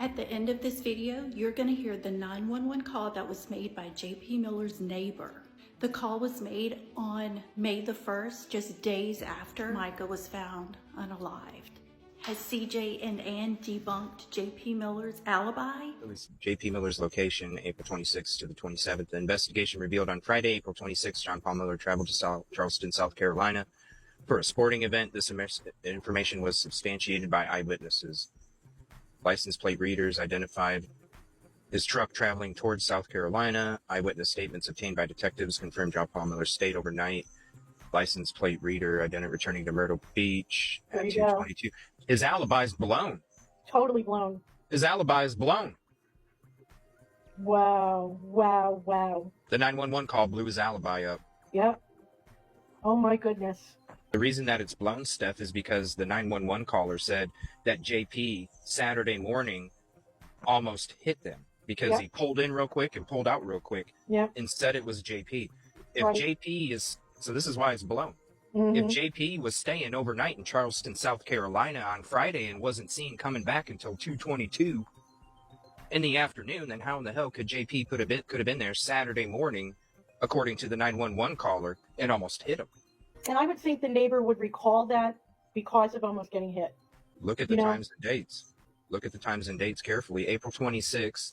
At the end of this video, you're going to hear the 911 call that was made by JP Miller's neighbor. The call was made on May the 1st, just days after Micah was found unalived. Has CJ and Ann debunked JP Miller's alibi? It was JP Miller's location, April 26th to the 27th. The investigation revealed on Friday, April 26th, John Paul Miller traveled to Charleston, South Carolina for a sporting event. This information was substantiated by eyewitnesses. License plate readers identified his truck traveling towards South Carolina. Eyewitness statements obtained by detectives confirmed John Paul Miller stayed overnight. License plate reader identified returning to Myrtle Beach at 2:22. His alibi's blown. Totally blown. His alibi is blown. Wow, wow, wow. The 911 call blew his alibi up. Yep. Oh my goodness. The reason that it's blown, Steph, is because the 911 caller said that JP Saturday morning almost hit them because he pulled in real quick and pulled out real quick. Yeah. Instead, it was JP. If Right. JP is, so this is why it's blown. If JP was staying overnight in Charleston, South Carolina on Friday and wasn't seen coming back until 2:22 in the afternoon, then how in the hell could JP could have been there Saturday morning, according to the 911 caller, and almost hit him? And I would think the neighbor would recall that because of almost getting hit. Look at the times and dates. Look at the times and dates carefully. April 26th,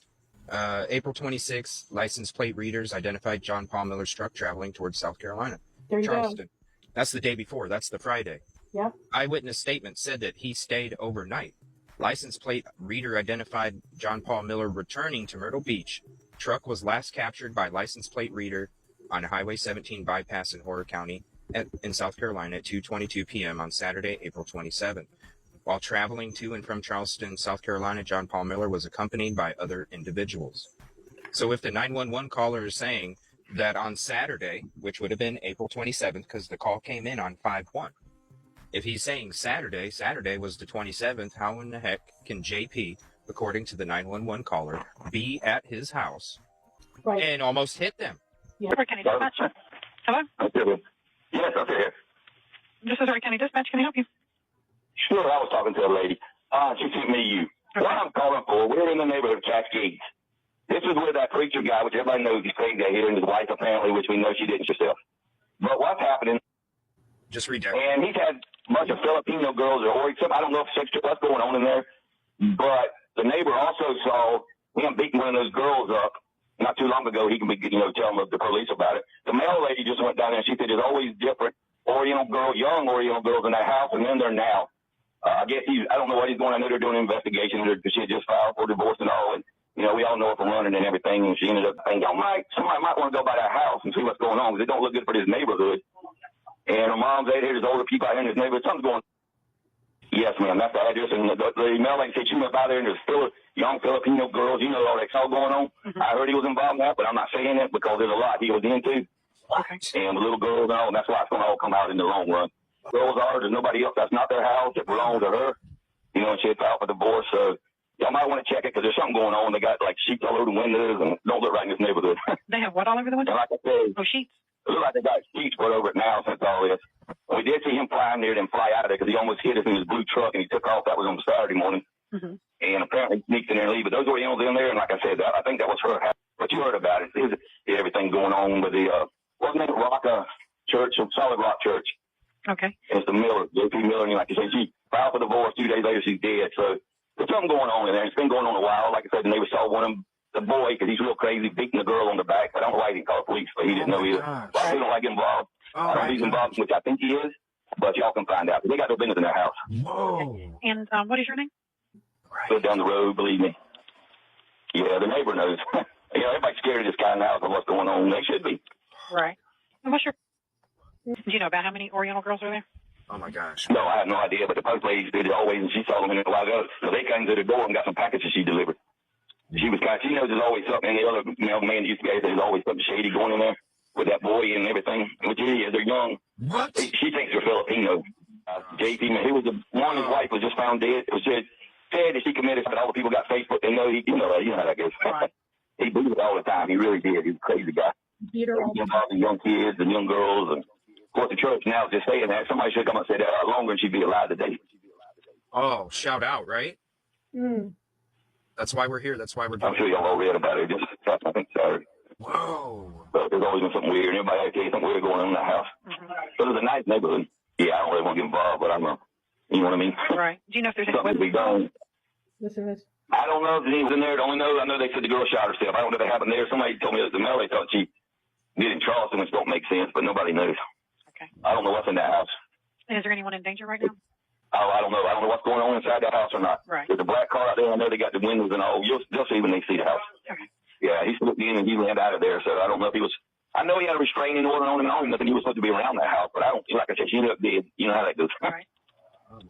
license plate readers identified John Paul Miller's truck traveling towards South Carolina. There you Charleston. go. That's the day before. That's the Friday. Yep. Eyewitness statement said that he stayed overnight. License plate reader identified John Paul Miller returning to Myrtle Beach. Truck was last captured by license plate reader on Highway 17 bypass in Horror County in South Carolina at 2:22 p.m. on Saturday, April 27th. While traveling to and from Charleston, South Carolina, John Paul Miller was accompanied by other individuals. So if the 911 caller is saying that on Saturday, which would have been April 27th, because the call came in on 5/1. If he's saying Saturday was the 27th, how in the heck can JP, according to the 911 caller, be at his house and almost hit them? Yeah. Horror County Dispatch. Hello? Yes, I'm here. This is Horror County Dispatch. Can I help you? Sure, I was talking to a lady. She sent me you. Okay. What I'm calling for, we're in the neighborhood of Cascades. This is where that preacher guy, which everybody knows he's crazy here, and his wife apparently, which we know she didn't herself. But what's happening, Just read that. and he's had a bunch of Filipino girls or I don't know if what's going on in there, but the neighbor also saw him beating one of those girls up not too long ago. He can be, tell the police about it. The mail lady just went down there and she said there's always different young Oriental girls in that house, and then there now. I guess I don't know what he's going on. I know they're doing an investigation. She had just filed for divorce and all, and we all know her from running and everything. And she ended up thinking, somebody might want to go by that house and see what's going on, because it don't look good for this neighborhood. And her mom's out here, there's older people out here in this neighborhood. Something's going on. Yes, ma'am, that's the address. And the mail lady said she went by there and there's still young Filipino girls. All that all going on. I heard he was involved in that, but I'm not saying it because there's a lot he was into. Okay. And the little girls and all, and that's why it's going to all come out in the long run. Girls are, there's nobody else. That's not their house. It belongs to her. And she had filed for divorce. So y'all might want to check it because there's something going on. They got like sheets all over the windows and don't look right in this neighborhood. They have what all over the window? And like I said, sheets. it looks like they got sheets put over it now since all this. We did see him fly in there and fly out of there because he almost hit us in his blue truck and he took off. That was on Saturday morning. And apparently he sneaked in there and leave. But those Orientals in there, and like I said, I think that was her house. But you heard about it. Everything going on with the, what's the name? Rock Church, Solid Rock Church. Okay. It's the Miller, JP Miller. And like you said, she filed for divorce. 2 days later, she's dead. So there's something going on in there. It's been going on a while. Like I said, the neighbor saw one of them, the boy, because he's real crazy, beating the girl on the back. I don't know why he didn't call the police, but he didn't know either. He don't like involved. I don't know if he's involved, which I think he is, but y'all can find out. They got no business in their house. Whoa. And what is your name? Live down the road, believe me. Yeah, the neighbor knows. Everybody's scared of this guy now of what's going on. They should be. Right. And what's your... Do you know about how many Oriental girls are there? Oh, my gosh. No, I have no idea, but the post lady did it always, and she saw them in a while ago. So they came to the door and got some packages she delivered. She knows there's always something, and the other mailman used to be, there's always something shady going in there with that boy and everything, which it is. They're young. What? She thinks they're Filipino. JP, he was the one, his wife was just found dead. It was just said that she committed, but all the people got Facebook. They know, you know how that goes. Right. He beat it all the time. He really did. He's a crazy guy. Beat her all the time. Involving young kids and young girls. And of course, the church now is just saying that. Somebody should come and say that longer and she'd be alive today. Oh, shout out, right? That's why we're here. That's why we're doing I'm sure y'all all read about it. Just I think Saturday. Whoa. But there's always been something weird. Everybody has to tell you something weird going on in that house. But it's a nice neighborhood. Yeah, I don't really want to get involved, but I'm you know what I mean? Right. Do you know if there's any Something to be done. Listen, listen. I don't know if he was in there. I know they said the girl shot herself. I don't know if it happened there. Somebody told me it was the mail. They thought she did in Charleston, which don't make sense, but nobody knows. Okay. I don't know what's in that house. And is there anyone in danger right now? Oh, I don't know. I don't know what's going on inside that house or not. Right. There's a black car out there. I know they got the windows and all. They'll see when they see the house. Okay. Yeah, he slipped in and he ran out of there. So I don't know if he was. I know he had a restraining order on him. I don't even think he was supposed to be around that house. But I don't. Like I said, she ended up dead. You know how that goes. Right.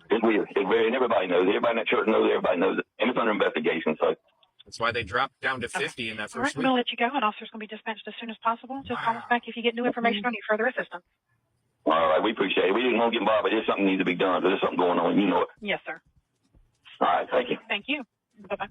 It's weird. It's weird. And everybody knows. Everybody in that church knows. Everybody knows it. And it's under investigation. So. That's why they dropped down to 50 in that All right, first I'm week. going to let you go. An officer's going to be dispatched as soon as possible. Just call us back if you get new information or need further assistance. All right, we appreciate it. We didn't want to get involved, but there's something needs to be done. There's something going on. You know it. Yes, sir. All right, thank you. Thank you. Bye-bye.